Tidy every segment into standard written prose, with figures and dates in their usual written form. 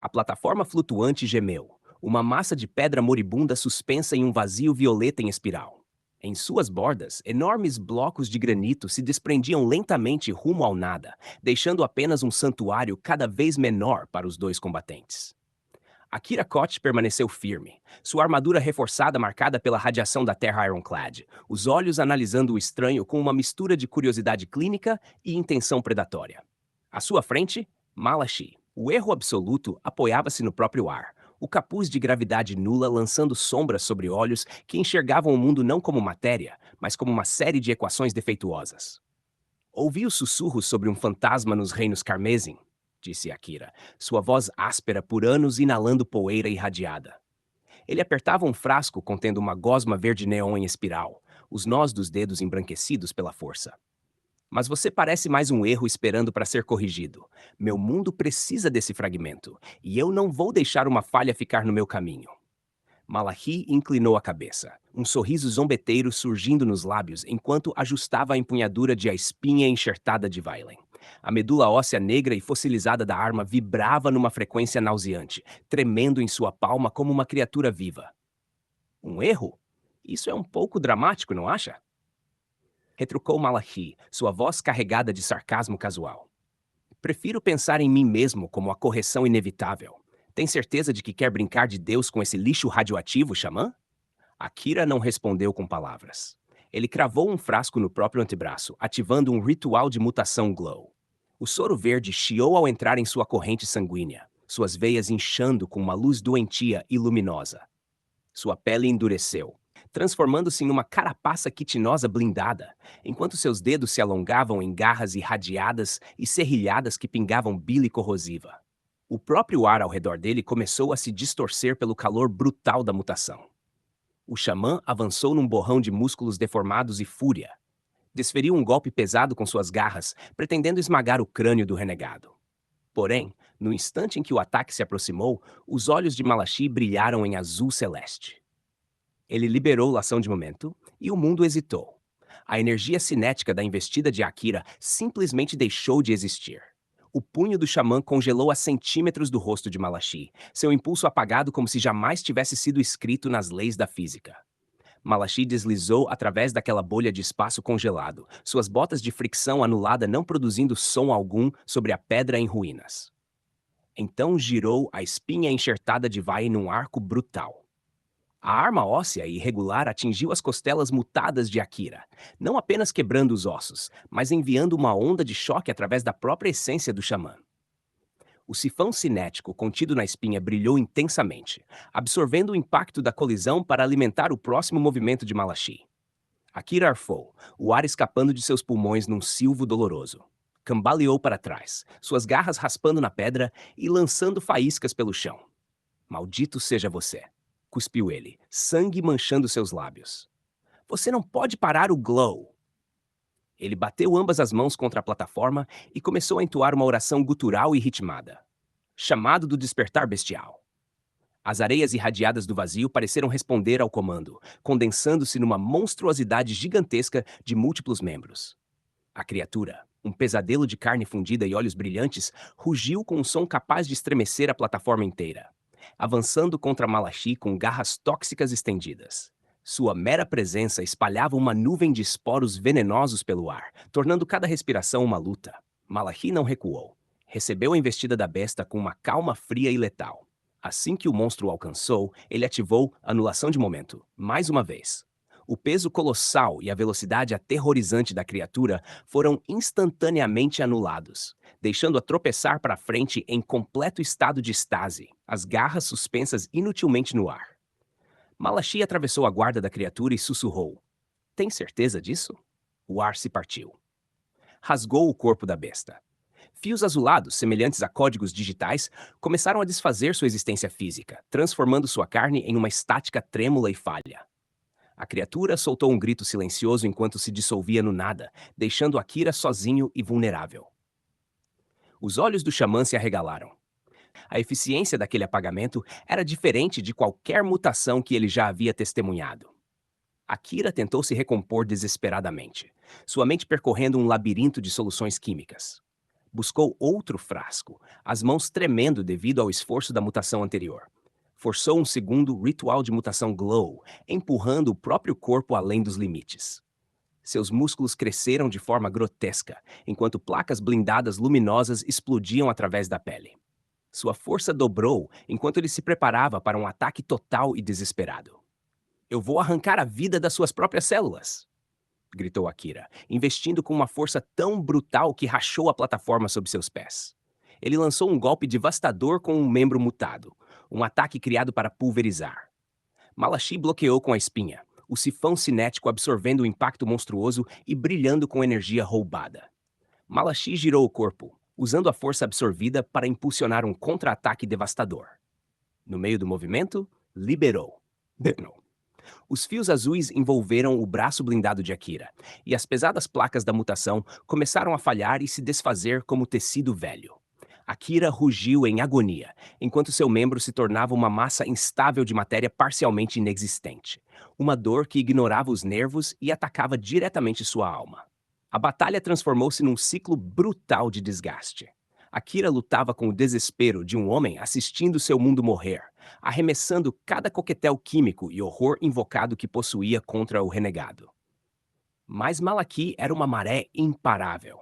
A plataforma flutuante gemeu, uma massa de pedra moribunda suspensa em um vazio violeta em espiral. Em suas bordas, enormes blocos de granito se desprendiam lentamente rumo ao nada, deixando apenas um santuário cada vez menor para os dois combatentes. Akira Koch permaneceu firme, sua armadura reforçada marcada pela radiação da Terra Ironclad, os olhos analisando o estranho com uma mistura de curiosidade clínica e intenção predatória. À sua frente, Malachi. O erro absoluto apoiava-se no próprio ar, o capuz de gravidade nula lançando sombras sobre olhos que enxergavam o mundo não como matéria, mas como uma série de equações defeituosas. Ouvi os sussurros sobre um fantasma nos reinos Carmesim, disse Akira, sua voz áspera por anos inalando poeira irradiada. Ele apertava um frasco contendo uma gosma verde neon em espiral, os nós dos dedos embranquecidos pela força. Mas você parece mais um erro esperando para ser corrigido. Meu mundo precisa desse fragmento, e eu não vou deixar uma falha ficar no meu caminho. Malachi inclinou a cabeça, um sorriso zombeteiro surgindo nos lábios enquanto ajustava a empunhadura de a espinha enxertada de Vailen. A medula óssea negra e fossilizada da arma vibrava numa frequência nauseante, tremendo em sua palma como uma criatura viva. Um erro? Isso é um pouco dramático, não acha? Retrucou Malachi, sua voz carregada de sarcasmo casual. Prefiro pensar em mim mesmo como a correção inevitável. Tem certeza de que quer brincar de Deus com esse lixo radioativo, xamã? Akira não respondeu com palavras. Ele cravou um frasco no próprio antebraço, ativando um ritual de mutação glow. O soro verde chiou ao entrar em sua corrente sanguínea, suas veias inchando com uma luz doentia e luminosa. Sua pele endureceu, transformando-se em uma carapaça quitinosa blindada, enquanto seus dedos se alongavam em garras irradiadas e serrilhadas que pingavam bile corrosiva. O próprio ar ao redor dele começou a se distorcer pelo calor brutal da mutação. O xamã avançou num borrão de músculos deformados e fúria. Desferiu um golpe pesado com suas garras, pretendendo esmagar o crânio do renegado. Porém, no instante em que o ataque se aproximou, os olhos de Malachi brilharam em azul celeste. Ele liberou lação de momento e o mundo hesitou. A energia cinética da investida de Akira simplesmente deixou de existir. O punho do xamã congelou a centímetros do rosto de Malachi, seu impulso apagado como se jamais tivesse sido escrito nas leis da física. Malachi deslizou através daquela bolha de espaço congelado, suas botas de fricção anulada não produzindo som algum sobre a pedra em ruínas. Então girou a espinha enxertada de Vai num arco brutal. A arma óssea e irregular atingiu as costelas mutadas de Akira, não apenas quebrando os ossos, mas enviando uma onda de choque através da própria essência do xamã. O sifão cinético contido na espinha brilhou intensamente, absorvendo o impacto da colisão para alimentar o próximo movimento de Malachi. Akira arfou, o ar escapando de seus pulmões num silvo doloroso. Cambaleou para trás, suas garras raspando na pedra e lançando faíscas pelo chão. Maldito seja você, cuspiu ele, sangue manchando seus lábios. Você não pode parar o glow. Ele bateu ambas as mãos contra a plataforma e começou a entoar uma oração gutural e ritmada. Chamado do despertar bestial. As areias irradiadas do vazio pareceram responder ao comando, condensando-se numa monstruosidade gigantesca de múltiplos membros. A criatura, um pesadelo de carne fundida e olhos brilhantes, rugiu com um som capaz de estremecer a plataforma inteira, avançando contra Malachi com garras tóxicas estendidas. Sua mera presença espalhava uma nuvem de esporos venenosos pelo ar, tornando cada respiração uma luta. Malachi não recuou. Recebeu a investida da besta com uma calma fria e letal. Assim que o monstro o alcançou, ele ativou anulação de momento, mais uma vez. O peso colossal e a velocidade aterrorizante da criatura foram instantaneamente anulados, deixando-a tropeçar para frente em completo estado de estase, as garras suspensas inutilmente no ar. Malachi atravessou a guarda da criatura e sussurrou. Tem certeza disso? O ar se partiu. Rasgou o corpo da besta. Fios azulados, semelhantes a códigos digitais, começaram a desfazer sua existência física, transformando sua carne em uma estática trêmula e falha. A criatura soltou um grito silencioso enquanto se dissolvia no nada, deixando Akira sozinho e vulnerável. Os olhos do xamã se arregalaram. A eficiência daquele apagamento era diferente de qualquer mutação que ele já havia testemunhado. Akira tentou se recompor desesperadamente, sua mente percorrendo um labirinto de soluções químicas. Buscou outro frasco, as mãos tremendo devido ao esforço da mutação anterior. Forçou um segundo ritual de mutação Glow, empurrando o próprio corpo além dos limites. Seus músculos cresceram de forma grotesca, enquanto placas blindadas luminosas explodiam através da pele. Sua força dobrou enquanto ele se preparava para um ataque total e desesperado. Eu vou arrancar a vida das suas próprias células! Gritou Akira, investindo com uma força tão brutal que rachou a plataforma sob seus pés. Ele lançou um golpe devastador com um membro mutado, um ataque criado para pulverizar. Malachi bloqueou com a espinha, o sifão cinético absorvendo o impacto monstruoso e brilhando com energia roubada. Malachi girou o corpo, usando a força absorvida para impulsionar um contra-ataque devastador. No meio do movimento, liberou. Detonou. Os fios azuis envolveram o braço blindado de Akira, e as pesadas placas da mutação começaram a falhar e se desfazer como tecido velho. Akira rugiu em agonia, enquanto seu membro se tornava uma massa instável de matéria parcialmente inexistente. Uma dor que ignorava os nervos e atacava diretamente sua alma. A batalha transformou-se num ciclo brutal de desgaste. Akira lutava com o desespero de um homem assistindo seu mundo morrer, arremessando cada coquetel químico e horror invocado que possuía contra o renegado. Mas Malaki era uma maré imparável.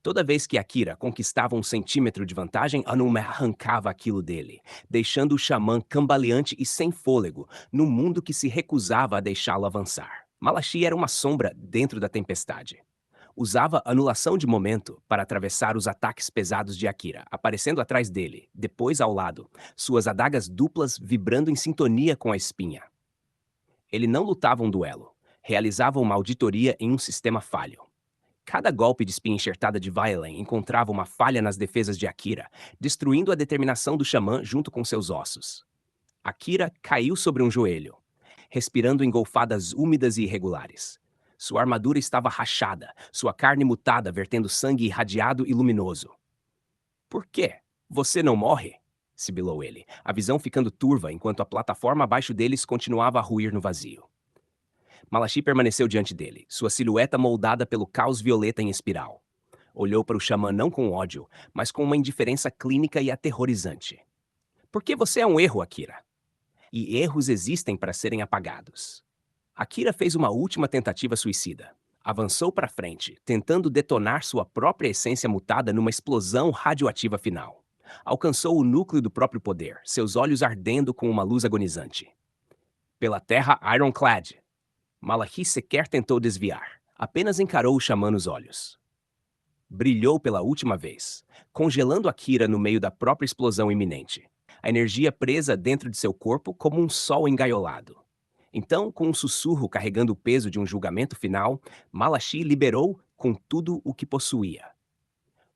Toda vez que Akira conquistava um centímetro de vantagem, Anuma arrancava aquilo dele, deixando o xamã cambaleante e sem fôlego, no mundo que se recusava a deixá-lo avançar. Malachi era uma sombra dentro da tempestade. Usava anulação de momento para atravessar os ataques pesados de Akira, aparecendo atrás dele, depois ao lado, suas adagas duplas vibrando em sintonia com a espinha. Ele não lutava um duelo, realizava uma auditoria em um sistema falho. Cada golpe de espinha enxertada de Violin encontrava uma falha nas defesas de Akira, destruindo a determinação do xamã junto com seus ossos. Akira caiu sobre um joelho, respirando engolfadas úmidas e irregulares. Sua armadura estava rachada, sua carne mutada vertendo sangue irradiado e luminoso. Por quê? Você não morre? Sibilou ele, a visão ficando turva enquanto a plataforma abaixo deles continuava a ruir no vazio. Malachi permaneceu diante dele, sua silhueta moldada pelo caos violeta em espiral. Olhou para o xamã não com ódio, mas com uma indiferença clínica e aterrorizante. Porque você é um erro, Akira. E erros existem para serem apagados. Akira fez uma última tentativa suicida. Avançou para frente, tentando detonar sua própria essência mutada numa explosão radioativa final. Alcançou o núcleo do próprio poder, seus olhos ardendo com uma luz agonizante. Pela terra Ironclad, Malachi sequer tentou desviar, apenas encarou o xamã nos olhos. Brilhou pela última vez, congelando Akira no meio da própria explosão iminente. A energia presa dentro de seu corpo como um sol engaiolado. Então, com um sussurro carregando o peso de um julgamento final, Malachi liberou com tudo o que possuía.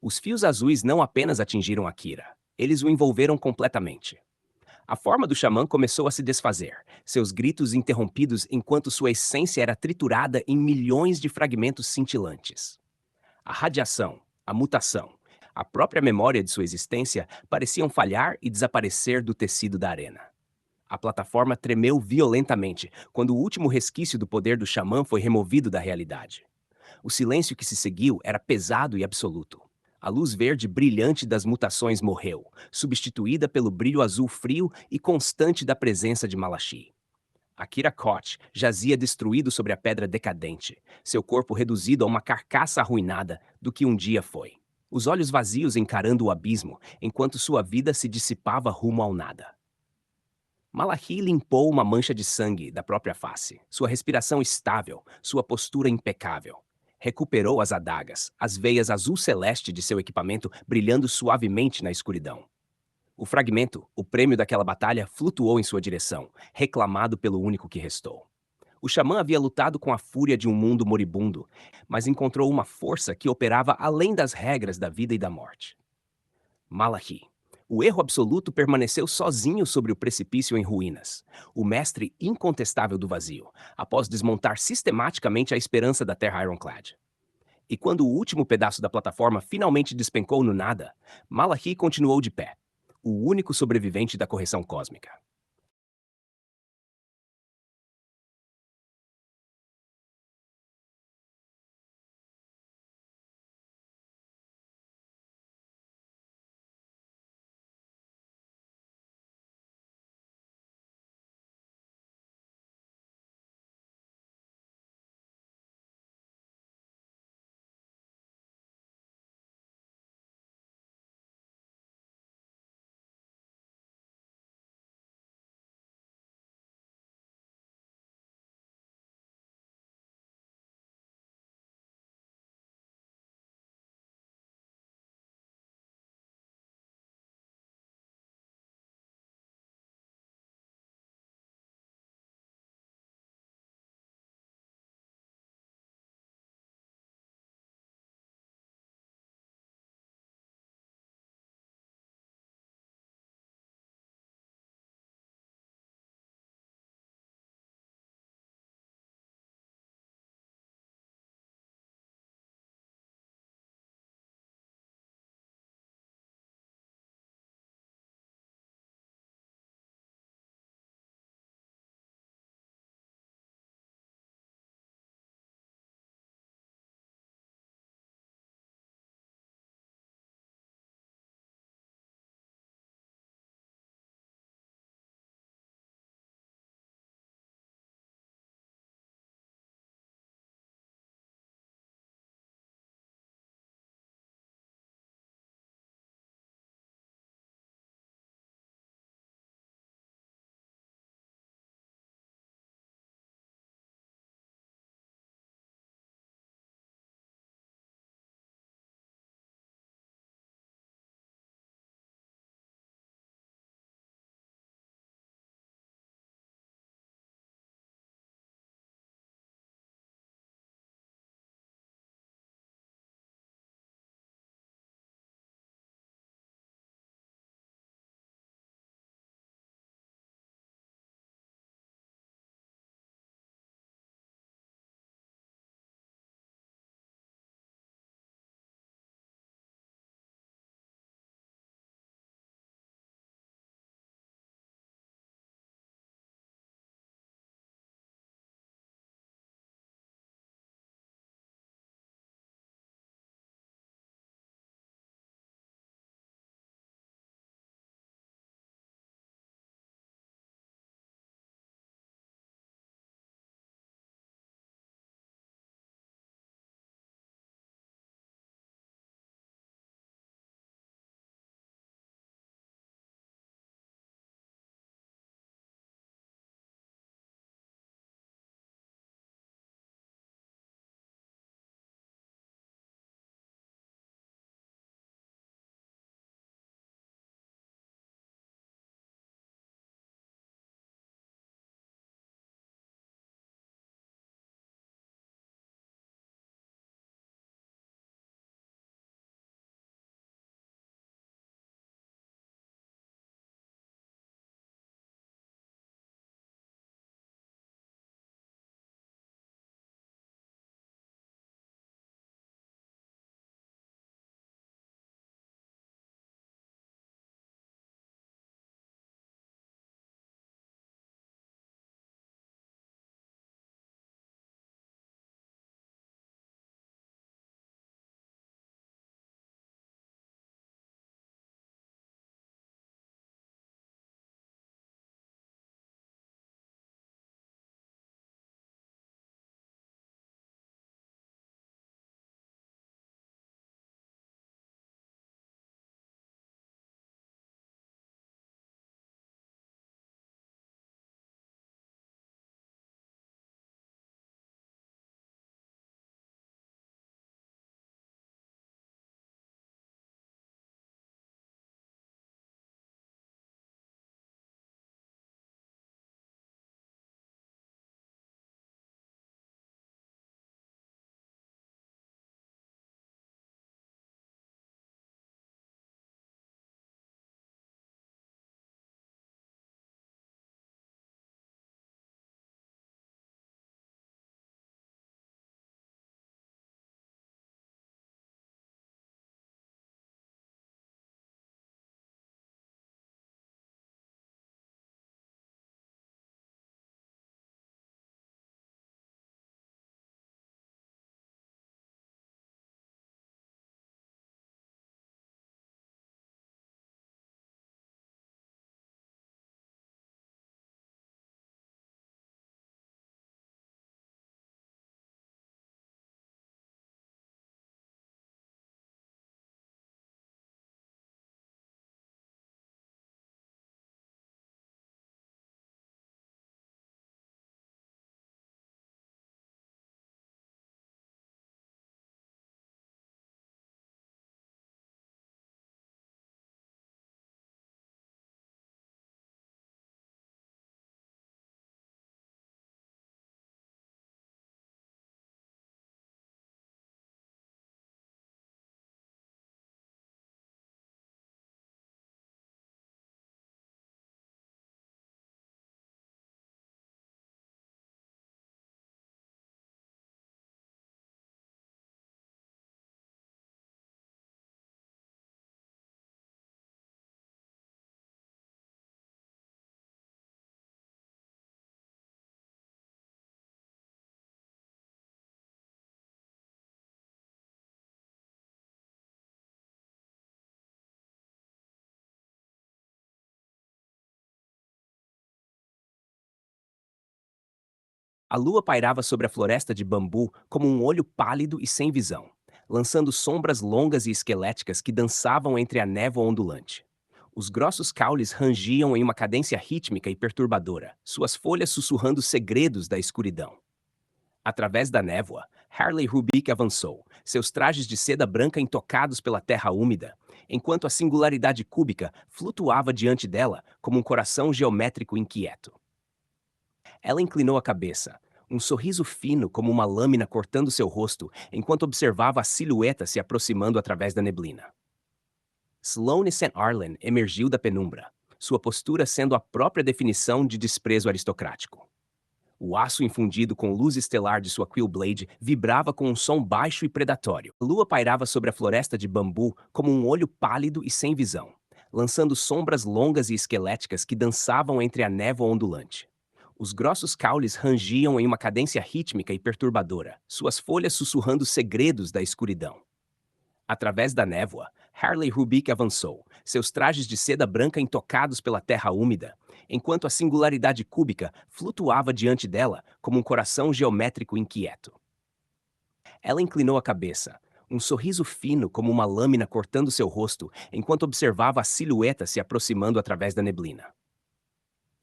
Os fios azuis não apenas atingiram Akira, eles o envolveram completamente. A forma do xamã começou a se desfazer, seus gritos interrompidos enquanto sua essência era triturada em milhões de fragmentos cintilantes. A radiação, a mutação, a própria memória de sua existência pareciam falhar e desaparecer do tecido da arena. A plataforma tremeu violentamente quando o último resquício do poder do xamã foi removido da realidade. O silêncio que se seguiu era pesado e absoluto. A luz verde brilhante das mutações morreu, substituída pelo brilho azul frio e constante da presença de Malachi. Akira Koch jazia destruído sobre a pedra decadente, seu corpo reduzido a uma carcaça arruinada do que um dia foi. Os olhos vazios encarando o abismo, enquanto sua vida se dissipava rumo ao nada. Malachi limpou uma mancha de sangue da própria face, sua respiração estável, sua postura impecável. Recuperou as adagas, as veias azul celeste de seu equipamento brilhando suavemente na escuridão. O fragmento, o prêmio daquela batalha, flutuou em sua direção, reclamado pelo único que restou. O xamã havia lutado com a fúria de um mundo moribundo, mas encontrou uma força que operava além das regras da vida e da morte. Malachi. O erro absoluto permaneceu sozinho sobre o precipício em ruínas, o mestre incontestável do vazio, após desmontar sistematicamente a esperança da Terra Ironclad. E quando o último pedaço da plataforma finalmente despencou no nada, Malachi continuou de pé, o único sobrevivente da correção cósmica. A lua pairava sobre a floresta de bambu como um olho pálido e sem visão, lançando sombras longas e esqueléticas que dançavam entre a névoa ondulante. Os grossos caules rangiam em uma cadência rítmica e perturbadora, suas folhas sussurrando segredos da escuridão. Através da névoa, Harley Rubik avançou, seus trajes de seda branca intocados pela terra úmida, enquanto a singularidade cúbica flutuava diante dela como um coração geométrico inquieto. Ela inclinou a cabeça, um sorriso fino como uma lâmina cortando seu rosto, enquanto observava a silhueta se aproximando através da neblina. Sloane St. Arlen emergiu da penumbra, sua postura sendo a própria definição de desprezo aristocrático. O aço infundido com luz estelar de sua Quillblade vibrava com um som baixo e predatório. A lua pairava sobre a floresta de bambu como um olho pálido e sem visão, lançando sombras longas e esqueléticas que dançavam entre a névoa ondulante. Os grossos caules rangiam em uma cadência rítmica e perturbadora, suas folhas sussurrando segredos da escuridão. Através da névoa, Harley Rubik avançou, seus trajes de seda branca intocados pela terra úmida, enquanto a singularidade cúbica flutuava diante dela como um coração geométrico inquieto. Ela inclinou a cabeça, um sorriso fino como uma lâmina cortando seu rosto, enquanto observava a silhueta se aproximando através da neblina.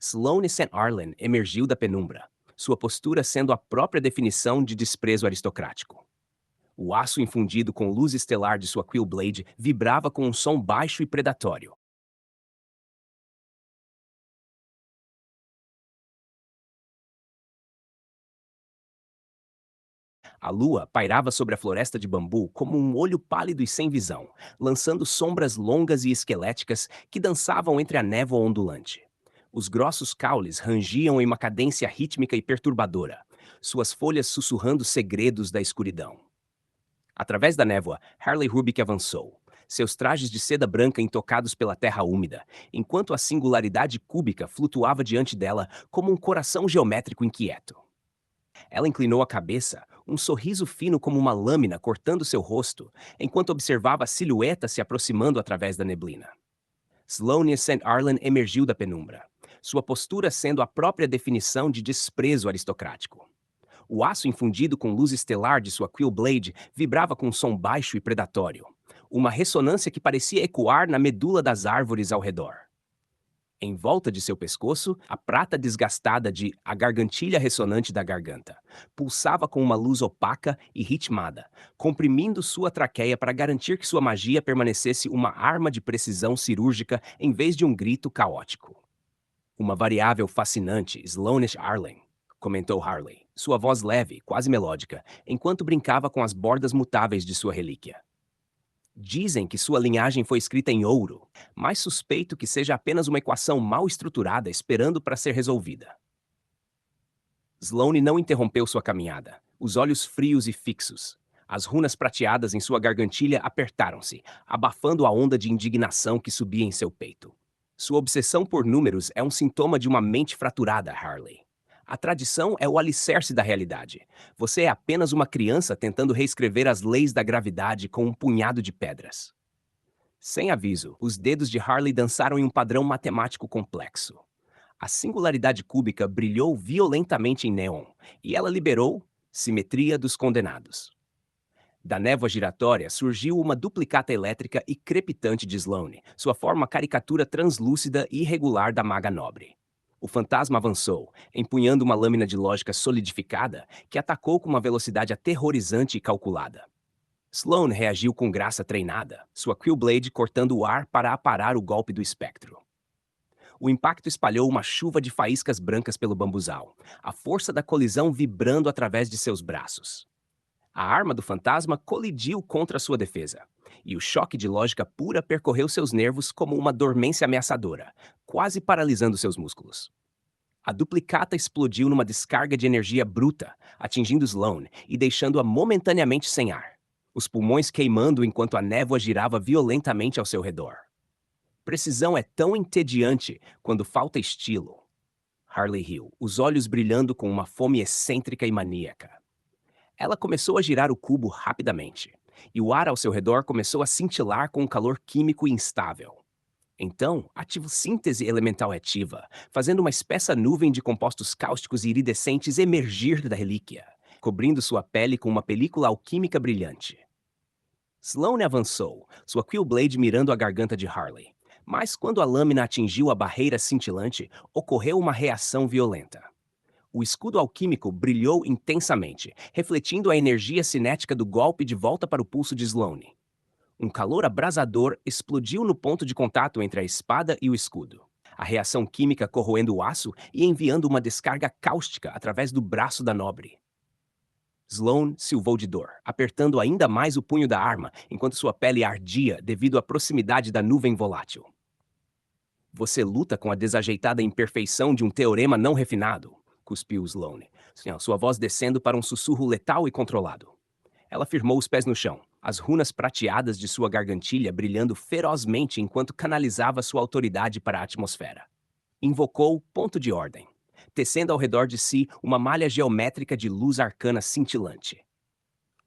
Sloane St. Arlen emergiu da penumbra, sua postura sendo a própria definição de desprezo aristocrático. O aço infundido com luz estelar de sua Quillblade vibrava com um som baixo e predatório. A lua pairava sobre a floresta de bambu como um olho pálido e sem visão, lançando sombras longas e esqueléticas que dançavam entre a névoa ondulante. Os grossos caules rangiam em uma cadência rítmica e perturbadora, suas folhas sussurrando segredos da escuridão. Através da névoa, Harley Rubik avançou, seus trajes de seda branca intocados pela terra úmida, enquanto a singularidade cúbica flutuava diante dela como um coração geométrico inquieto. Ela inclinou a cabeça, um sorriso fino como uma lâmina cortando seu rosto, enquanto observava a silhueta se aproximando através da neblina. Sloane St. Arlen emergiu da penumbra, sua postura sendo a própria definição de desprezo aristocrático. O aço infundido com luz estelar de sua Quillblade vibrava com um som baixo e predatório, uma ressonância que parecia ecoar na medula das árvores ao redor. Em volta de seu pescoço, a prata desgastada de a gargantilha ressonante da garganta pulsava com uma luz opaca e ritmada, comprimindo sua traqueia para garantir que sua magia permanecesse uma arma de precisão cirúrgica em vez de um grito caótico. Uma variável fascinante, Sloanish Arlen, comentou Harley, sua voz leve, quase melódica, enquanto brincava com as bordas mutáveis de sua relíquia. Dizem que sua linhagem foi escrita em ouro, mas suspeito que seja apenas uma equação mal estruturada esperando para ser resolvida. Sloane não interrompeu sua caminhada, os olhos frios e fixos. As runas prateadas em sua gargantilha apertaram-se, abafando a onda de indignação que subia em seu peito. Sua obsessão por números é um sintoma de uma mente fraturada, Harley. A tradição é o alicerce da realidade. Você é apenas uma criança tentando reescrever as leis da gravidade com um punhado de pedras. Sem aviso, os dedos de Harley dançaram em um padrão matemático complexo. A singularidade cúbica brilhou violentamente em neon, e ela liberou simetria dos condenados. Da névoa giratória surgiu uma duplicata elétrica e crepitante de Sloane, sua forma caricatura translúcida e irregular da maga nobre. O fantasma avançou, empunhando uma lâmina de lógica solidificada que atacou com uma velocidade aterrorizante e calculada. Sloane reagiu com graça treinada, sua Quillblade cortando o ar para aparar o golpe do espectro. O impacto espalhou uma chuva de faíscas brancas pelo bambuzal, a força da colisão vibrando através de seus braços. A arma do fantasma colidiu contra sua defesa, e o choque de lógica pura percorreu seus nervos como uma dormência ameaçadora, quase paralisando seus músculos. A duplicata explodiu numa descarga de energia bruta, atingindo Sloane e deixando-a momentaneamente sem ar, os pulmões queimando enquanto a névoa girava violentamente ao seu redor. Precisão é tão entediante quando falta estilo. Harley riu, os olhos brilhando com uma fome excêntrica e maníaca. Ela começou a girar o cubo rapidamente, e o ar ao seu redor começou a cintilar com um calor químico instável. Então, ativa síntese elemental reativa, fazendo uma espessa nuvem de compostos cáusticos e iridescentes emergir da relíquia, cobrindo sua pele com uma película alquímica brilhante. Sloane avançou, sua Quillblade mirando a garganta de Harley. Mas quando a lâmina atingiu a barreira cintilante, ocorreu uma reação violenta. O escudo alquímico brilhou intensamente, refletindo a energia cinética do golpe de volta para o pulso de Sloane. Um calor abrasador explodiu no ponto de contato entre a espada e o escudo. A reação química corroendo o aço e enviando uma descarga cáustica através do braço da nobre. Sloane silvou de dor, apertando ainda mais o punho da arma, enquanto sua pele ardia devido à proximidade da nuvem volátil. Você luta com a desajeitada imperfeição de um teorema não refinado, cuspiu Sloane, sua voz descendo para um sussurro letal e controlado. Ela firmou os pés no chão, as runas prateadas de sua gargantilha brilhando ferozmente enquanto canalizava sua autoridade para a atmosfera. Invocou ponto de ordem, tecendo ao redor de si uma malha geométrica de luz arcana cintilante.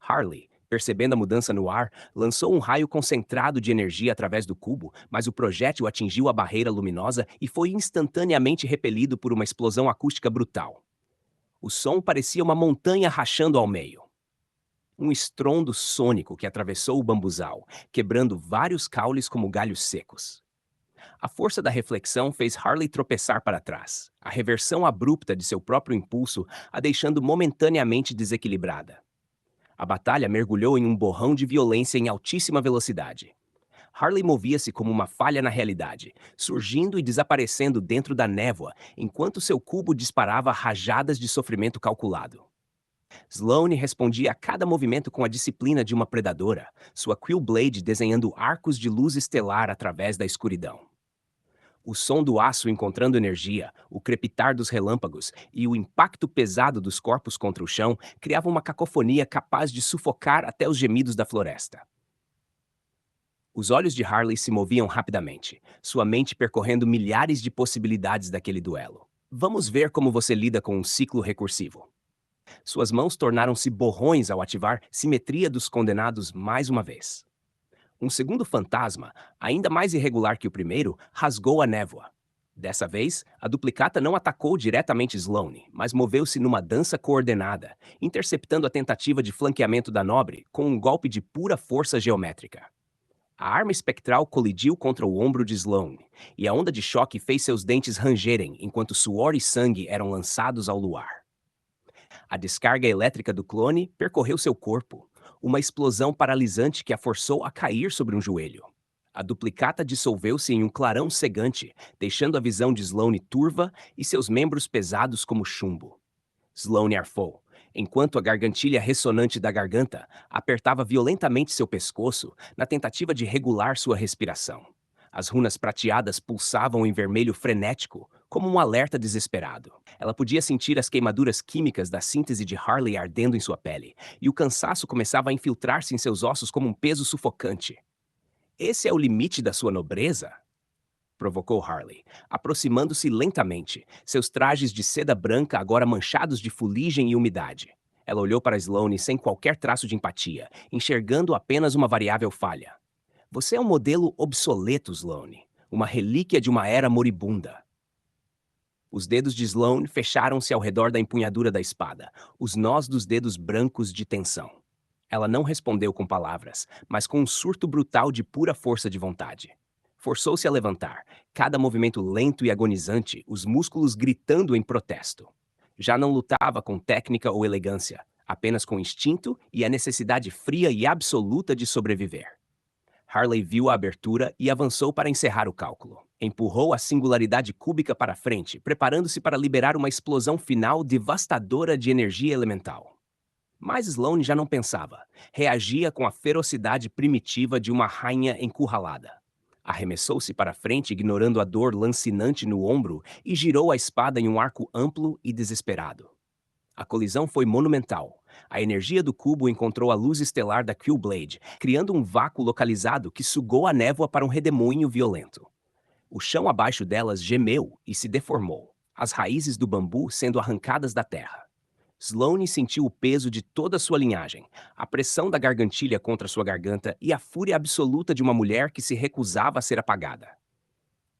Harley, percebendo a mudança no ar, lançou um raio concentrado de energia através do cubo, mas o projétil atingiu a barreira luminosa e foi instantaneamente repelido por uma explosão acústica brutal. O som parecia uma montanha rachando ao meio. Um estrondo sônico que atravessou o bambuzal, quebrando vários caules como galhos secos. A força da reflexão fez Harley tropeçar para trás, a reversão abrupta de seu próprio impulso a deixando momentaneamente desequilibrada. A batalha mergulhou em um borrão de violência em altíssima velocidade. Harley movia-se como uma falha na realidade, surgindo e desaparecendo dentro da névoa, enquanto seu cubo disparava rajadas de sofrimento calculado. Sloane respondia a cada movimento com a disciplina de uma predadora, sua Quillblade desenhando arcos de luz estelar através da escuridão. O som do aço encontrando energia, o crepitar dos relâmpagos e o impacto pesado dos corpos contra o chão criavam uma cacofonia capaz de sufocar até os gemidos da floresta. Os olhos de Harley se moviam rapidamente, sua mente percorrendo milhares de possibilidades daquele duelo. Vamos ver como você lida com um ciclo recursivo. Suas mãos tornaram-se borrões ao ativar Simetria dos Condenados mais uma vez. Um segundo fantasma, ainda mais irregular que o primeiro, rasgou a névoa. Dessa vez, a duplicata não atacou diretamente Sloane, mas moveu-se numa dança coordenada, interceptando a tentativa de flanqueamento da nobre com um golpe de pura força geométrica. A arma espectral colidiu contra o ombro de Sloane, e a onda de choque fez seus dentes rangerem enquanto suor e sangue eram lançados ao luar. A descarga elétrica do clone percorreu seu corpo, uma explosão paralisante que a forçou a cair sobre um joelho. A duplicata dissolveu-se em um clarão cegante, deixando a visão de Sloane turva e seus membros pesados como chumbo. Sloane arfou, enquanto a gargantilha ressonante da garganta apertava violentamente seu pescoço na tentativa de regular sua respiração. As runas prateadas pulsavam em vermelho frenético, como um alerta desesperado. Ela podia sentir as queimaduras químicas da síntese de Harley ardendo em sua pele, e o cansaço começava a infiltrar-se em seus ossos como um peso sufocante. Esse é o limite da sua nobreza? Provocou Harley, aproximando-se lentamente, seus trajes de seda branca agora manchados de fuligem e umidade. Ela olhou para Sloane sem qualquer traço de empatia, enxergando apenas uma variável falha. Você é um modelo obsoleto, Sloane, uma relíquia de uma era moribunda. Os dedos de Sloane fecharam-se ao redor da empunhadura da espada, os nós dos dedos brancos de tensão. Ela não respondeu com palavras, mas com um surto brutal de pura força de vontade. Forçou-se a levantar, cada movimento lento e agonizante, os músculos gritando em protesto. Já não lutava com técnica ou elegância, apenas com instinto e a necessidade fria e absoluta de sobreviver. Harley viu a abertura e avançou para encerrar o cálculo. Empurrou a singularidade cúbica para frente, preparando-se para liberar uma explosão final devastadora de energia elemental. Mas Sloane já não pensava. Reagia com a ferocidade primitiva de uma rainha encurralada. Arremessou-se para frente, ignorando a dor lancinante no ombro, e girou a espada em um arco amplo e desesperado. A colisão foi monumental. A energia do cubo encontrou a luz estelar da Quillblade, criando um vácuo localizado que sugou a névoa para um redemoinho violento. O chão abaixo delas gemeu e se deformou, as raízes do bambu sendo arrancadas da terra. Sloane sentiu o peso de toda sua linhagem, a pressão da gargantilha contra sua garganta e a fúria absoluta de uma mulher que se recusava a ser apagada.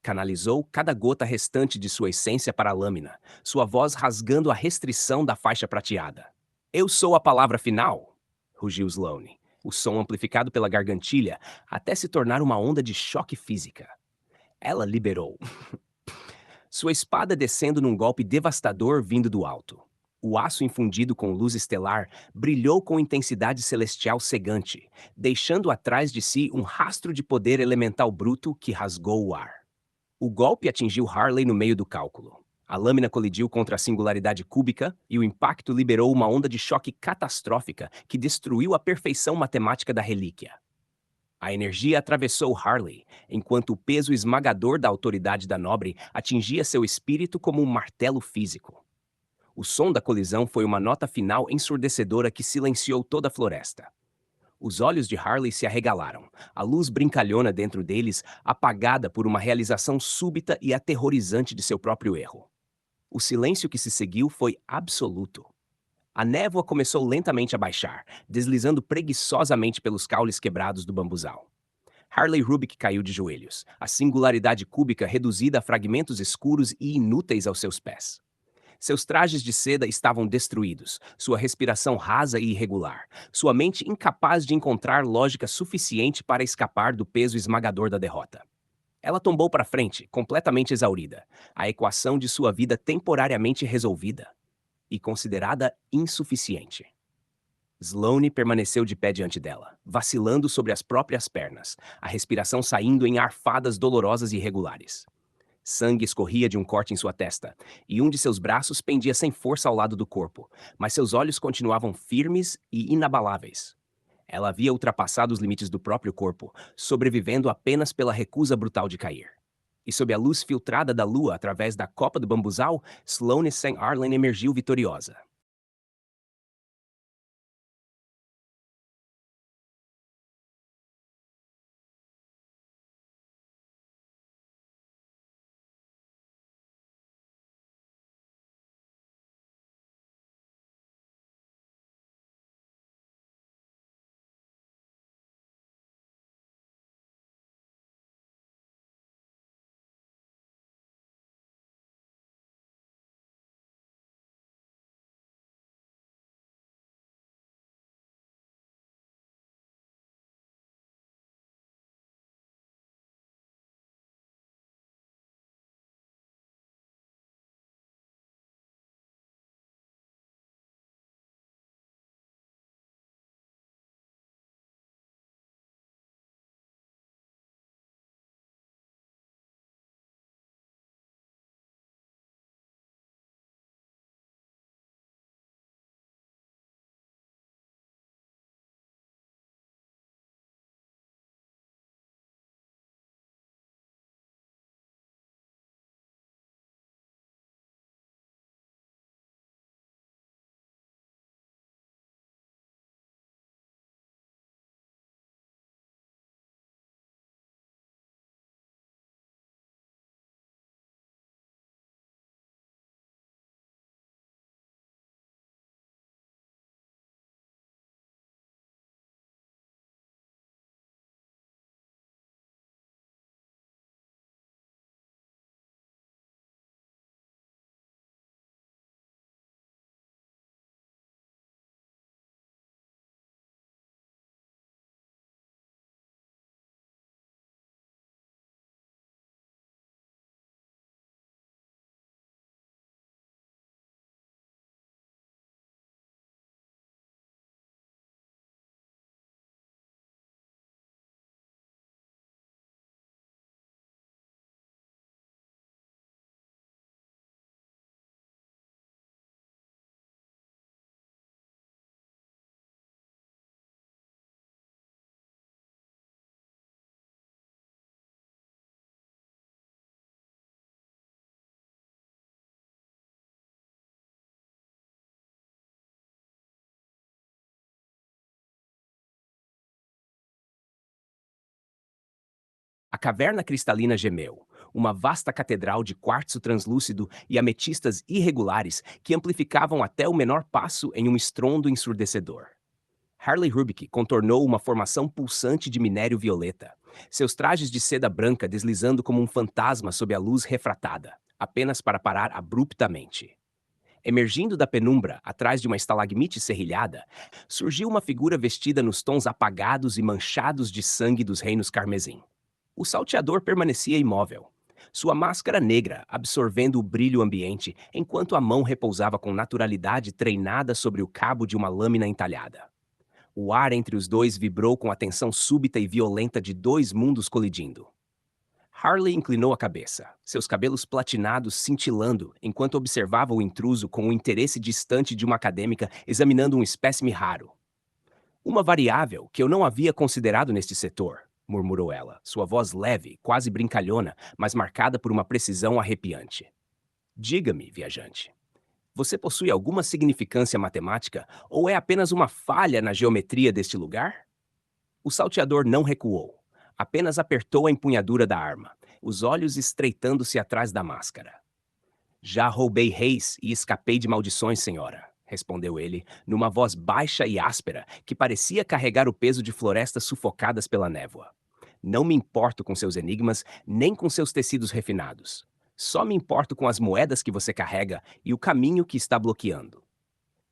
canalizou cada gota restante de sua essência para a lâmina, sua voz rasgando a restrição da faixa prateada. Eu sou a palavra final, rugiu Sloane, o som amplificado pela gargantilha até se tornar uma onda de choque física. Ela liberou, sua espada descendo num golpe devastador vindo do alto. O aço infundido com luz estelar brilhou com intensidade celestial cegante, deixando atrás de si um rastro de poder elemental bruto que rasgou o ar. O golpe atingiu Harley no meio do cálculo. A lâmina colidiu contra a singularidade cúbica e o impacto liberou uma onda de choque catastrófica que destruiu a perfeição matemática da relíquia. A energia atravessou Harley, enquanto o peso esmagador da autoridade da nobre atingia seu espírito como um martelo físico. O som da colisão foi uma nota final ensurdecedora que silenciou toda a floresta. Os olhos de Harley se arregalaram, a luz brincalhona dentro deles apagada por uma realização súbita e aterrorizante de seu próprio erro. O silêncio que se seguiu foi absoluto. A névoa começou lentamente a baixar, deslizando preguiçosamente pelos caules quebrados do bambuzal. Harley Rubik caiu de joelhos, a singularidade cúbica reduzida a fragmentos escuros e inúteis aos seus pés. Seus trajes de seda estavam destruídos, sua respiração rasa e irregular, sua mente incapaz de encontrar lógica suficiente para escapar do peso esmagador da derrota. Ela tombou para frente, completamente exaurida, a equação de sua vida temporariamente resolvida e considerada insuficiente. Sloane permaneceu de pé diante dela, vacilando sobre as próprias pernas, a respiração saindo em arfadas dolorosas e irregulares. Sangue escorria de um corte em sua testa, e um de seus braços pendia sem força ao lado do corpo, mas seus olhos continuavam firmes e inabaláveis. Ela havia ultrapassado os limites do próprio corpo, sobrevivendo apenas pela recusa brutal de cair. E sob a luz filtrada da lua através da copa do bambuzal, Sloane St. Arlen emergiu vitoriosa. A caverna cristalina gemeu, uma vasta catedral de quartzo translúcido e ametistas irregulares que amplificavam até o menor passo em um estrondo ensurdecedor. Harley Rubik contornou uma formação pulsante de minério violeta, seus trajes de seda branca deslizando como um fantasma sob a luz refratada, apenas para parar abruptamente. Emergindo da penumbra, atrás de uma estalagmite serrilhada, surgiu uma figura vestida nos tons apagados e manchados de sangue dos reinos carmesim. O salteador permanecia imóvel, sua máscara negra absorvendo o brilho ambiente, enquanto a mão repousava com naturalidade treinada sobre o cabo de uma lâmina entalhada. O ar entre os dois vibrou com a tensão súbita e violenta de dois mundos colidindo. Harley inclinou a cabeça, seus cabelos platinados cintilando, enquanto observava o intruso com o interesse distante de uma acadêmica examinando um espécime raro. Uma variável que eu não havia considerado neste setor, murmurou ela, sua voz leve, quase brincalhona, mas marcada por uma precisão arrepiante. Diga-me, viajante, você possui alguma significância matemática ou é apenas uma falha na geometria deste lugar? O salteador não recuou, apenas apertou a empunhadura da arma, os olhos estreitando-se atrás da máscara. Já roubei reis e escapei de maldições, senhora, respondeu ele, numa voz baixa e áspera que parecia carregar o peso de florestas sufocadas pela névoa. Não me importo com seus enigmas, nem com seus tecidos refinados. Só me importo com as moedas que você carrega e o caminho que está bloqueando.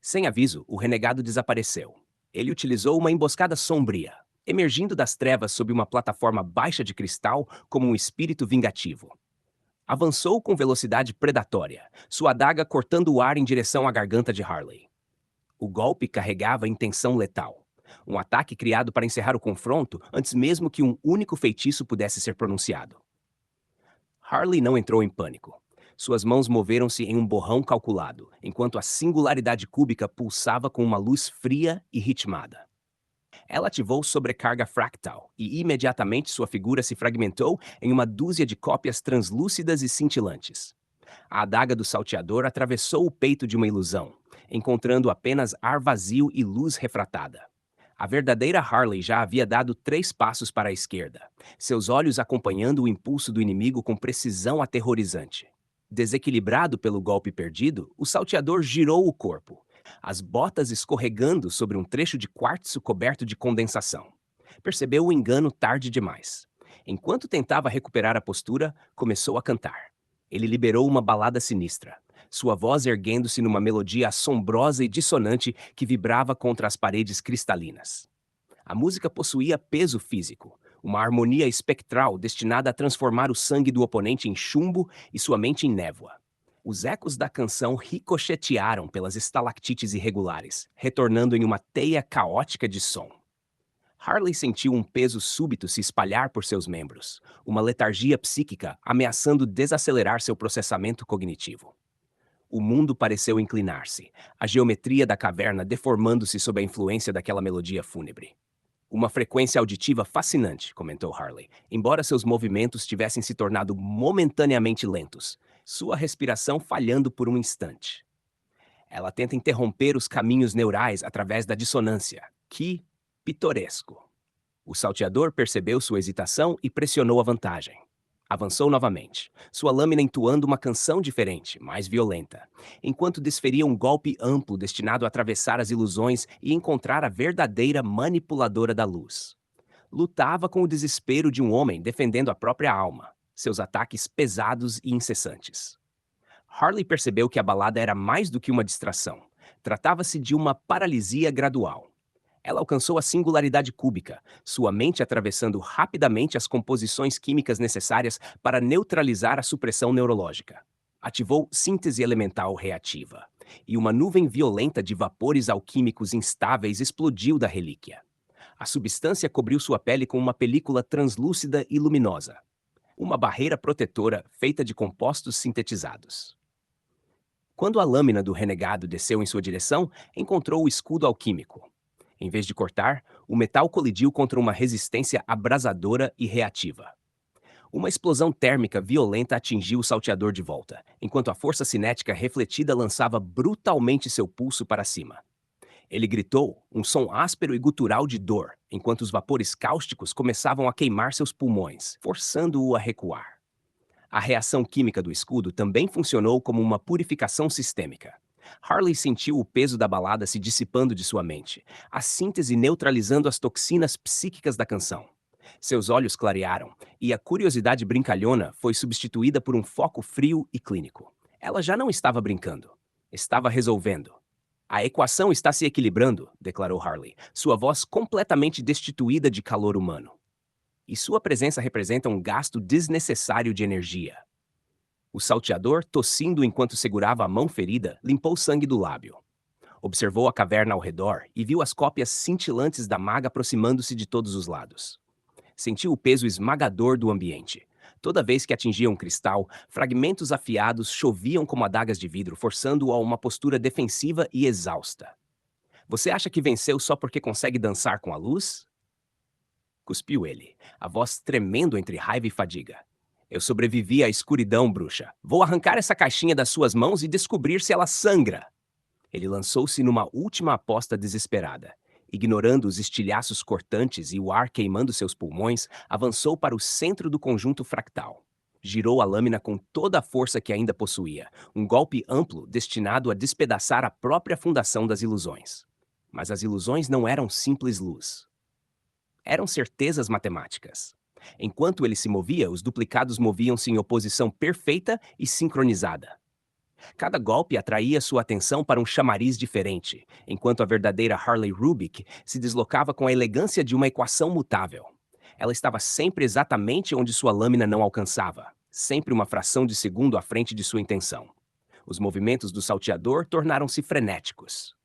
Sem aviso, o renegado desapareceu. Ele utilizou uma emboscada sombria, emergindo das trevas sob uma plataforma baixa de cristal como um espírito vingativo. Avançou com velocidade predatória, sua adaga cortando o ar em direção à garganta de Harley. O golpe carregava intenção letal. Um ataque criado para encerrar o confronto antes mesmo que um único feitiço pudesse ser pronunciado. Harley não entrou em pânico. Suas mãos moveram-se em um borrão calculado, enquanto a singularidade cúbica pulsava com uma luz fria e ritmada. Ela ativou sobrecarga fractal e imediatamente sua figura se fragmentou em uma dúzia de cópias translúcidas e cintilantes. A adaga do salteador atravessou o peito de uma ilusão, encontrando apenas ar vazio e luz refratada. A verdadeira Harley já havia dado 3 passos para a esquerda, seus olhos acompanhando o impulso do inimigo com precisão aterrorizante. Desequilibrado pelo golpe perdido, o salteador girou o corpo, as botas escorregando sobre um trecho de quartzo coberto de condensação. Percebeu o engano tarde demais. Enquanto tentava recuperar a postura, começou a cantar. Ele liberou uma balada sinistra, sua voz erguendo-se numa melodia assombrosa e dissonante que vibrava contra as paredes cristalinas. A música possuía peso físico, uma harmonia espectral destinada a transformar o sangue do oponente em chumbo e sua mente em névoa. Os ecos da canção ricochetearam pelas estalactites irregulares, retornando em uma teia caótica de som. Harley sentiu um peso súbito se espalhar por seus membros, uma letargia psíquica ameaçando desacelerar seu processamento cognitivo. O mundo pareceu inclinar-se, a geometria da caverna deformando-se sob a influência daquela melodia fúnebre. Uma frequência auditiva fascinante, comentou Harley, embora seus movimentos tivessem se tornado momentaneamente lentos, sua respiração falhando por um instante. Ela tenta interromper os caminhos neurais através da dissonância. Que pitoresco! O salteador percebeu sua hesitação e pressionou a vantagem. Avançou novamente, sua lâmina entoando uma canção diferente, mais violenta, enquanto desferia um golpe amplo destinado a atravessar as ilusões e encontrar a verdadeira manipuladora da luz. Lutava com o desespero de um homem defendendo a própria alma, seus ataques pesados e incessantes. Harley percebeu que a balada era mais do que uma distração. Tratava-se de uma paralisia gradual. Ela alcançou a singularidade cúbica, sua mente atravessando rapidamente as composições químicas necessárias para neutralizar a supressão neurológica. Ativou síntese elemental reativa, e uma nuvem violenta de vapores alquímicos instáveis explodiu da relíquia. A substância cobriu sua pele com uma película translúcida e luminosa, uma barreira protetora feita de compostos sintetizados. Quando a lâmina do renegado desceu em sua direção, encontrou o escudo alquímico. Em vez de cortar, o metal colidiu contra uma resistência abrasadora e reativa. Uma explosão térmica violenta atingiu o salteador de volta, enquanto a força cinética refletida lançava brutalmente seu pulso para cima. Ele gritou, um som áspero e gutural de dor, enquanto os vapores cáusticos começavam a queimar seus pulmões, forçando-o a recuar. A reação química do escudo também funcionou como uma purificação sistêmica. Harley sentiu o peso da balada se dissipando de sua mente, a síntese neutralizando as toxinas psíquicas da canção. Seus olhos clarearam, e a curiosidade brincalhona foi substituída por um foco frio e clínico. Ela já não estava brincando, estava resolvendo. A equação está se equilibrando, declarou Harley, sua voz completamente destituída de calor humano. E sua presença representa um gasto desnecessário de energia. O salteador, tossindo enquanto segurava a mão ferida, limpou o sangue do lábio. Observou a caverna ao redor e viu as cópias cintilantes da maga aproximando-se de todos os lados. Sentiu o peso esmagador do ambiente. Toda vez que atingia um cristal, fragmentos afiados choviam como adagas de vidro, forçando-o a uma postura defensiva e exausta. Você acha que venceu só porque consegue dançar com a luz? Cuspiu ele, a voz tremendo entre raiva e fadiga. Eu sobrevivi à escuridão, bruxa. Vou arrancar essa caixinha das suas mãos e descobrir se ela sangra. Ele lançou-se numa última aposta desesperada. Ignorando os estilhaços cortantes e o ar queimando seus pulmões, avançou para o centro do conjunto fractal. Girou a lâmina com toda a força que ainda possuía, um golpe amplo destinado a despedaçar a própria fundação das ilusões. Mas as ilusões não eram simples luz. Eram certezas matemáticas. Enquanto ele se movia, os duplicados moviam-se em oposição perfeita e sincronizada. Cada golpe atraía sua atenção para um chamariz diferente, enquanto a verdadeira Harley Rubik se deslocava com a elegância de uma equação mutável. Ela estava sempre exatamente onde sua lâmina não alcançava, sempre uma fração de segundo à frente de sua intenção. Os movimentos do salteador tornaram-se frenéticos.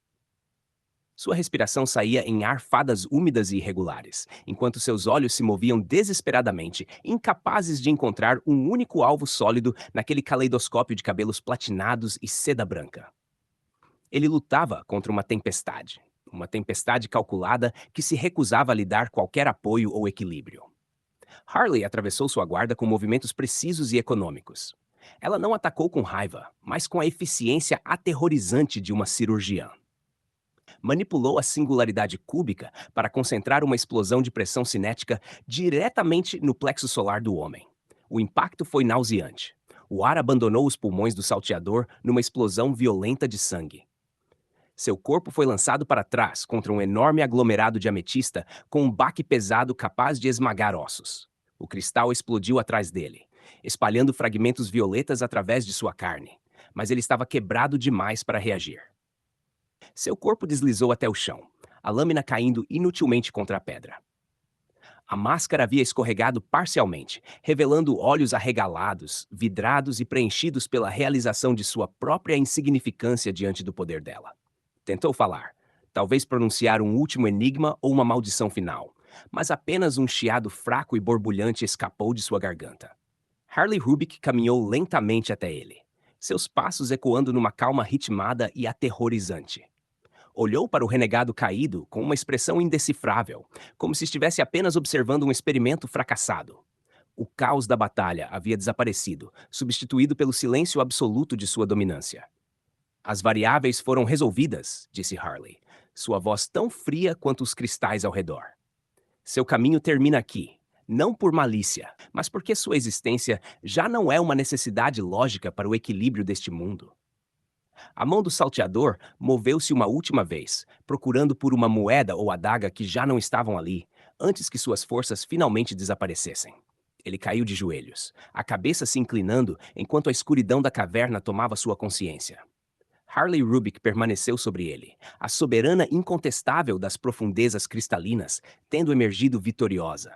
Sua respiração saía em arfadas úmidas e irregulares, enquanto seus olhos se moviam desesperadamente, incapazes de encontrar um único alvo sólido naquele caleidoscópio de cabelos platinados e seda branca. Ele lutava contra uma tempestade calculada que se recusava a lhe dar qualquer apoio ou equilíbrio. Harley atravessou sua guarda com movimentos precisos e econômicos. Ela não atacou com raiva, mas com a eficiência aterrorizante de uma cirurgiã. Manipulou a singularidade cúbica para concentrar uma explosão de pressão cinética diretamente no plexo solar do homem. O impacto foi nauseante. O ar abandonou os pulmões do salteador numa explosão violenta de sangue. Seu corpo foi lançado para trás contra um enorme aglomerado de ametista com um baque pesado capaz de esmagar ossos. O cristal explodiu atrás dele, espalhando fragmentos violetas através de sua carne, mas ele estava quebrado demais para reagir. Seu corpo deslizou até o chão, a lâmina caindo inutilmente contra a pedra. A máscara havia escorregado parcialmente, revelando olhos arregalados, vidrados e preenchidos pela realização de sua própria insignificância diante do poder dela. Tentou falar, talvez pronunciar um último enigma ou uma maldição final, mas apenas um chiado fraco e borbulhante escapou de sua garganta. Harley Rubik caminhou lentamente até ele, seus passos ecoando numa calma ritmada e aterrorizante. Olhou para o renegado caído com uma expressão indecifrável, como se estivesse apenas observando um experimento fracassado. O caos da batalha havia desaparecido, substituído pelo silêncio absoluto de sua dominância. As variáveis foram resolvidas, disse Harley, sua voz tão fria quanto os cristais ao redor. Seu caminho termina aqui, não por malícia, mas porque sua existência já não é uma necessidade lógica para o equilíbrio deste mundo. A mão do salteador moveu-se uma última vez, procurando por uma moeda ou adaga que já não estavam ali, antes que suas forças finalmente desaparecessem. Ele caiu de joelhos, a cabeça se inclinando enquanto a escuridão da caverna tomava sua consciência. Harley Rubik permaneceu sobre ele, a soberana incontestável das profundezas cristalinas, tendo emergido vitoriosa.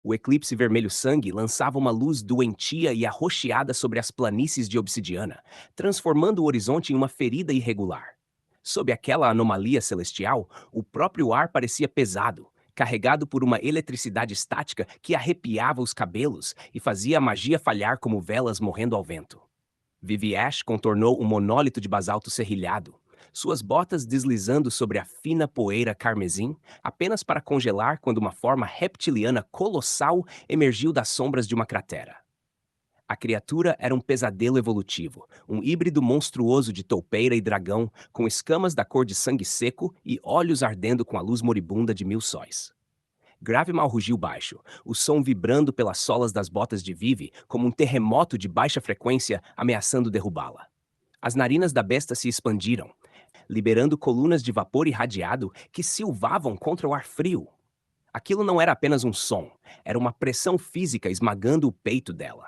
O eclipse vermelho-sangue lançava uma luz doentia e arroxeada sobre as planícies de obsidiana, transformando o horizonte em uma ferida irregular. Sob aquela anomalia celestial, o próprio ar parecia pesado, carregado por uma eletricidade estática que arrepiava os cabelos e fazia a magia falhar como velas morrendo ao vento. Vivi Ash contornou um monólito de basalto serrilhado, suas botas deslizando sobre a fina poeira carmesim, apenas para congelar quando uma forma reptiliana colossal emergiu das sombras de uma cratera. A criatura era um pesadelo evolutivo, um híbrido monstruoso de toupeira e dragão, com escamas da cor de sangue seco e olhos ardendo com a luz moribunda de mil sóis. Gravemal rugiu baixo, o som vibrando pelas solas das botas de Vivi como um terremoto de baixa frequência ameaçando derrubá-la. As narinas da besta se expandiram, liberando colunas de vapor irradiado que silvavam contra o ar frio. Aquilo não era apenas um som, era uma pressão física esmagando o peito dela.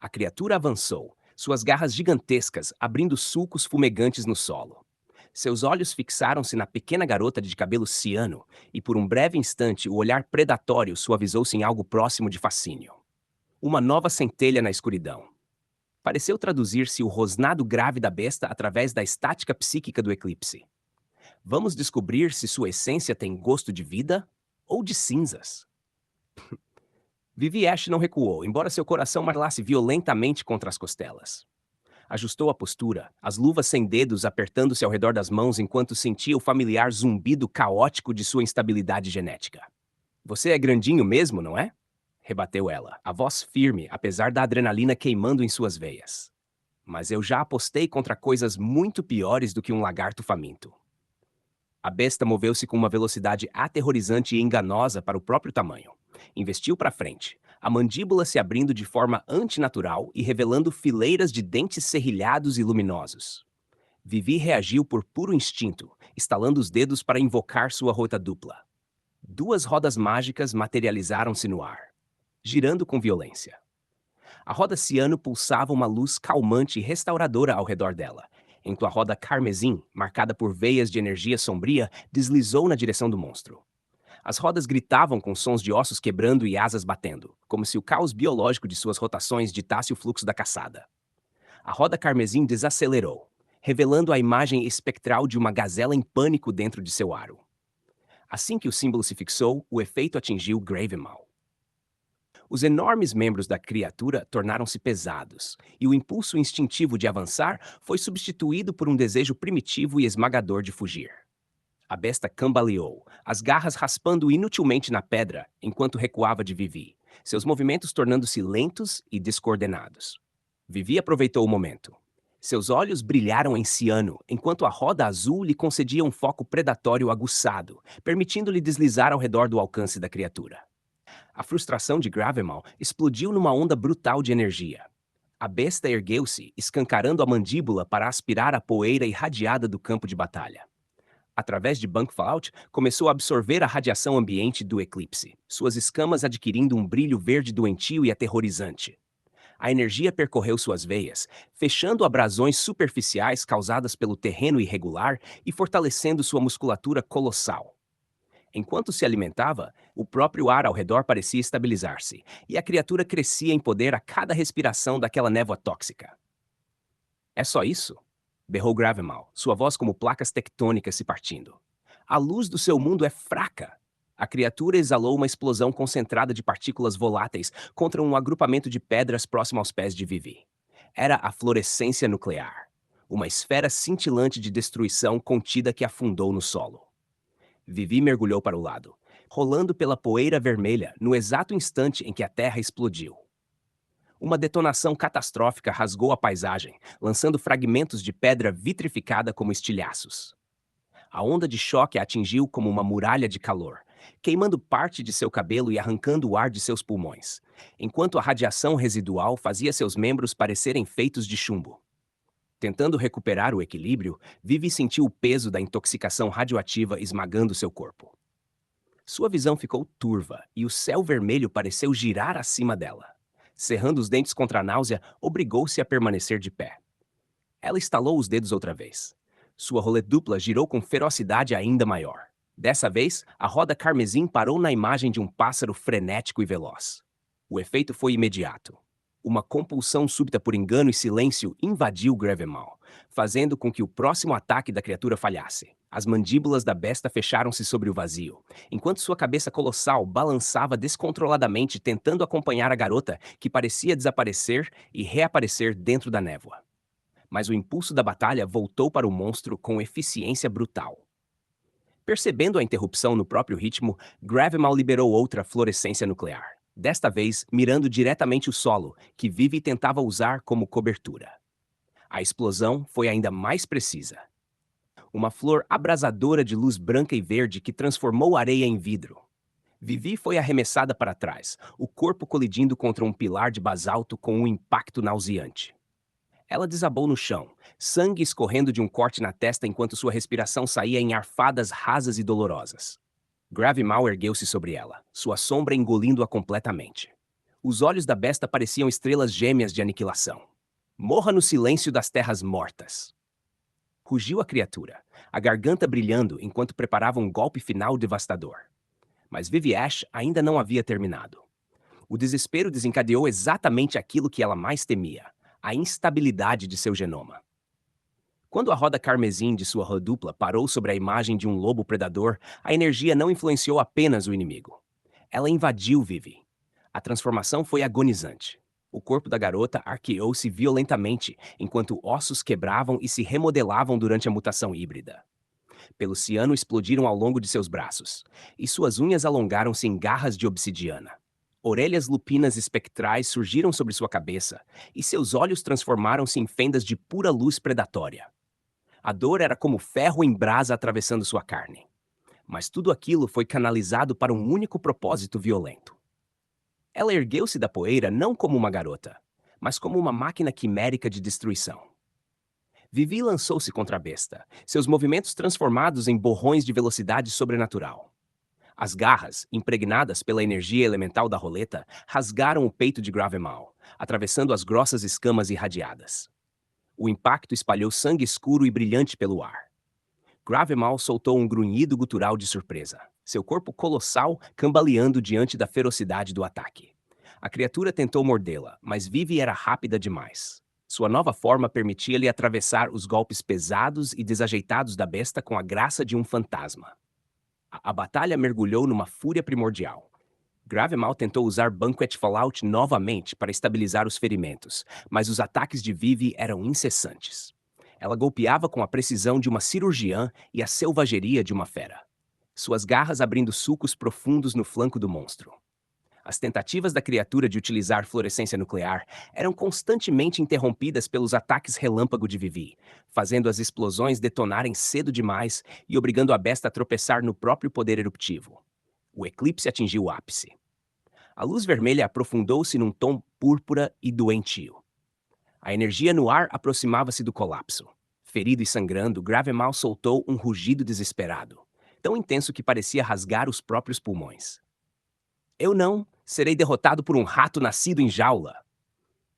A criatura avançou, suas garras gigantescas abrindo sulcos fumegantes no solo. Seus olhos fixaram-se na pequena garota de cabelo ciano, e por um breve instante o olhar predatório suavizou-se em algo próximo de fascínio. Uma nova centelha na escuridão. Pareceu traduzir-se o rosnado grave da besta através da estática psíquica do eclipse. Vamos descobrir se sua essência tem gosto de vida ou de cinzas. Vivi Ash não recuou, embora seu coração martelasse violentamente contra as costelas. Ajustou a postura, as luvas sem dedos apertando-se ao redor das mãos enquanto sentia o familiar zumbido caótico de sua instabilidade genética. Você é grandinho mesmo, não é? Rebateu ela, a voz firme, apesar da adrenalina queimando em suas veias. Mas eu já apostei contra coisas muito piores do que um lagarto faminto. A besta moveu-se com uma velocidade aterrorizante e enganosa para o próprio tamanho. Investiu para frente, a mandíbula se abrindo de forma antinatural e revelando fileiras de dentes serrilhados e luminosos. Vivi reagiu por puro instinto, estalando os dedos para invocar sua rota dupla. Duas rodas mágicas materializaram-se no ar, girando com violência. A roda ciano pulsava uma luz calmante e restauradora ao redor dela, enquanto a roda carmesim, marcada por veias de energia sombria, deslizou na direção do monstro. As rodas gritavam com sons de ossos quebrando e asas batendo, como se o caos biológico de suas rotações ditasse o fluxo da caçada. A roda carmesim desacelerou, revelando a imagem espectral de uma gazela em pânico dentro de seu aro. Assim que o símbolo se fixou, o efeito atingiu Gravemal. Os enormes membros da criatura tornaram-se pesados, e o impulso instintivo de avançar foi substituído por um desejo primitivo e esmagador de fugir. A besta cambaleou, as garras raspando inutilmente na pedra enquanto recuava de Vivi, seus movimentos tornando-se lentos e descoordenados. Vivi aproveitou o momento. Seus olhos brilharam em ciano, enquanto a roda azul lhe concedia um foco predatório aguçado, permitindo-lhe deslizar ao redor do alcance da criatura. A frustração de Gravemal explodiu numa onda brutal de energia. A besta ergueu-se, escancarando a mandíbula para aspirar a poeira irradiada do campo de batalha. Através de Bank Fallout, começou a absorver a radiação ambiente do eclipse, suas escamas adquirindo um brilho verde doentio e aterrorizante. A energia percorreu suas veias, fechando abrasões superficiais causadas pelo terreno irregular e fortalecendo sua musculatura colossal. Enquanto se alimentava, o próprio ar ao redor parecia estabilizar-se, e a criatura crescia em poder a cada respiração daquela névoa tóxica. É só isso? Berrou Gravemal, sua voz como placas tectônicas se partindo. A luz do seu mundo é fraca. A criatura exalou uma explosão concentrada de partículas voláteis contra um agrupamento de pedras próximo aos pés de Vivi. Era a fluorescência nuclear, uma esfera cintilante de destruição contida que afundou no solo. Vivi mergulhou para o lado, rolando pela poeira vermelha no exato instante em que a terra explodiu. Uma detonação catastrófica rasgou a paisagem, lançando fragmentos de pedra vitrificada como estilhaços. A onda de choque a atingiu como uma muralha de calor, queimando parte de seu cabelo e arrancando o ar de seus pulmões, enquanto a radiação residual fazia seus membros parecerem feitos de chumbo. Tentando recuperar o equilíbrio, Vivi sentiu o peso da intoxicação radioativa esmagando seu corpo. Sua visão ficou turva e o céu vermelho pareceu girar acima dela. Cerrando os dentes contra a náusea, obrigou-se a permanecer de pé. Ela estalou os dedos outra vez. Sua rolê dupla girou com ferocidade ainda maior. Dessa vez, a roda carmesim parou na imagem de um pássaro frenético e veloz. O efeito foi imediato. Uma compulsão súbita por engano e silêncio invadiu Gravemal, fazendo com que o próximo ataque da criatura falhasse. As mandíbulas da besta fecharam-se sobre o vazio, enquanto sua cabeça colossal balançava descontroladamente tentando acompanhar a garota que parecia desaparecer e reaparecer dentro da névoa. Mas o impulso da batalha voltou para o monstro com eficiência brutal. Percebendo a interrupção no próprio ritmo, Gravemal liberou outra fluorescência nuclear, desta vez mirando diretamente o solo, que Vivi tentava usar como cobertura. A explosão foi ainda mais precisa. Uma flor abrasadora de luz branca e verde que transformou a areia em vidro. Vivi foi arremessada para trás, o corpo colidindo contra um pilar de basalto com um impacto nauseante. Ela desabou no chão, sangue escorrendo de um corte na testa enquanto sua respiração saía em arfadas rasas e dolorosas. Gravemal ergueu-se sobre ela, sua sombra engolindo-a completamente. Os olhos da besta pareciam estrelas gêmeas de aniquilação. Morra no silêncio das terras mortas. Rugiu a criatura, a garganta brilhando enquanto preparava um golpe final devastador. Mas Vivi Ash ainda não havia terminado. O desespero desencadeou exatamente aquilo que ela mais temia: a instabilidade de seu genoma. Quando a roda carmesim de sua rodupla parou sobre a imagem de um lobo predador, a energia não influenciou apenas o inimigo. Ela invadiu Vivi. A transformação foi agonizante. O corpo da garota arqueou-se violentamente, enquanto ossos quebravam e se remodelavam durante a mutação híbrida. Pelos ciano explodiram ao longo de seus braços, e suas unhas alongaram-se em garras de obsidiana. Orelhas lupinas espectrais surgiram sobre sua cabeça, e seus olhos transformaram-se em fendas de pura luz predatória. A dor era como ferro em brasa atravessando sua carne. Mas tudo aquilo foi canalizado para um único propósito violento. Ela ergueu-se da poeira não como uma garota, mas como uma máquina quimérica de destruição. Vivi lançou-se contra a besta, seus movimentos transformados em borrões de velocidade sobrenatural. As garras, impregnadas pela energia elemental da roleta, rasgaram o peito de Gravemal, atravessando as grossas escamas irradiadas. O impacto espalhou sangue escuro e brilhante pelo ar. Gravemal soltou um grunhido gutural de surpresa, seu corpo colossal cambaleando diante da ferocidade do ataque. A criatura tentou mordê-la, mas Vivi era rápida demais. Sua nova forma permitia-lhe atravessar os golpes pesados e desajeitados da besta com a graça de um fantasma. A batalha mergulhou numa fúria primordial. Gravemal tentou usar Banquet Fallout novamente para estabilizar os ferimentos, mas os ataques de Vivi eram incessantes. Ela golpeava com a precisão de uma cirurgiã e a selvageria de uma fera, suas garras abrindo sulcos profundos no flanco do monstro. As tentativas da criatura de utilizar fluorescência nuclear eram constantemente interrompidas pelos ataques relâmpago de Vivi, fazendo as explosões detonarem cedo demais e obrigando a besta a tropeçar no próprio poder eruptivo. O eclipse atingiu o ápice. A luz vermelha aprofundou-se num tom púrpura e doentio. A energia no ar aproximava-se do colapso. Ferido e sangrando, Gravemal soltou um rugido desesperado, tão intenso que parecia rasgar os próprios pulmões. Eu não serei derrotado por um rato nascido em jaula.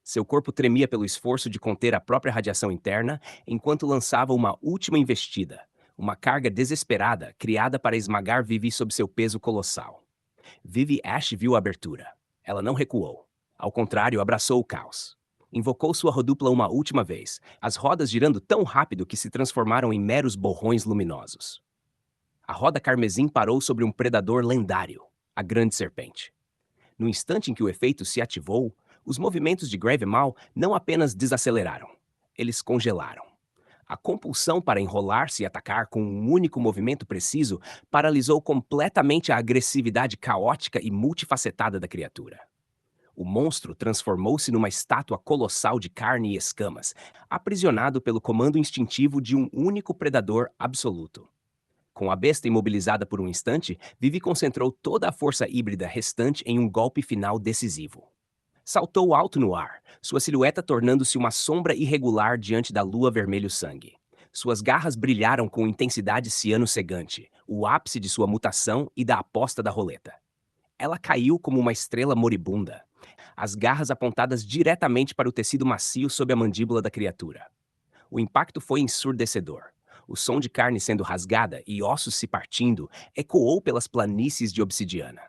Seu corpo tremia pelo esforço de conter a própria radiação interna enquanto lançava uma última investida, uma carga desesperada criada para esmagar Vivi sob seu peso colossal. Vivi Ash viu a abertura. Ela não recuou. Ao contrário, abraçou o caos. Invocou sua rodupla uma última vez, as rodas girando tão rápido que se transformaram em meros borrões luminosos. A roda carmesim parou sobre um predador lendário, a grande serpente. No instante em que o efeito se ativou, os movimentos de Gravemal não apenas desaceleraram, eles congelaram. A compulsão para enrolar-se e atacar com um único movimento preciso paralisou completamente a agressividade caótica e multifacetada da criatura. O monstro transformou-se numa estátua colossal de carne e escamas, aprisionado pelo comando instintivo de um único predador absoluto. Com a besta imobilizada por um instante, Vivi concentrou toda a força híbrida restante em um golpe final decisivo. Saltou alto no ar, sua silhueta tornando-se uma sombra irregular diante da lua vermelho-sangue. Suas garras brilharam com intensidade ciano-cegante, o ápice de sua mutação e da aposta da roleta. Ela caiu como uma estrela moribunda, as garras apontadas diretamente para o tecido macio sob a mandíbula da criatura. O impacto foi ensurdecedor. O som de carne sendo rasgada e ossos se partindo ecoou pelas planícies de obsidiana.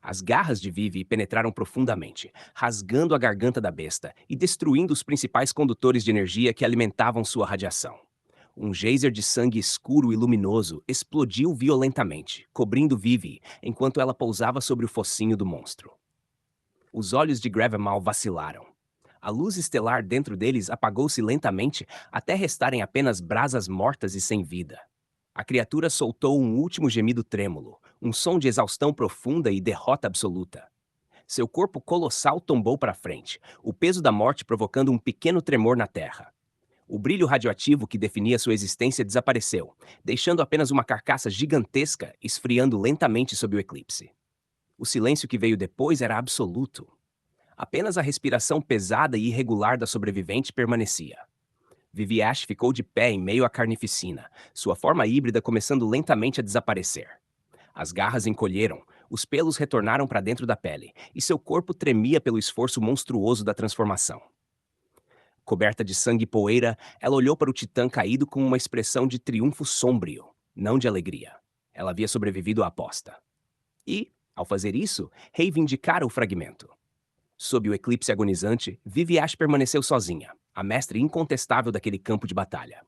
As garras de Vivi penetraram profundamente, rasgando a garganta da besta e destruindo os principais condutores de energia que alimentavam sua radiação. Um geyser de sangue escuro e luminoso explodiu violentamente, cobrindo Vivi enquanto ela pousava sobre o focinho do monstro. Os olhos de Gravemal vacilaram. A luz estelar dentro deles apagou-se lentamente até restarem apenas brasas mortas e sem vida. A criatura soltou um último gemido trêmulo, um som de exaustão profunda e derrota absoluta. Seu corpo colossal tombou para frente, o peso da morte provocando um pequeno tremor na terra. O brilho radioativo que definia sua existência desapareceu, deixando apenas uma carcaça gigantesca esfriando lentamente sob o eclipse. O silêncio que veio depois era absoluto. Apenas a respiração pesada e irregular da sobrevivente permanecia. Viviash ficou de pé em meio à carnificina, sua forma híbrida começando lentamente a desaparecer. As garras encolheram, os pelos retornaram para dentro da pele, e seu corpo tremia pelo esforço monstruoso da transformação. Coberta de sangue e poeira, ela olhou para o titã caído com uma expressão de triunfo sombrio, não de alegria. Ela havia sobrevivido à aposta. E, ao fazer isso, reivindicara o fragmento. Sob o eclipse agonizante, Viviash permaneceu sozinha, a mestre incontestável daquele campo de batalha.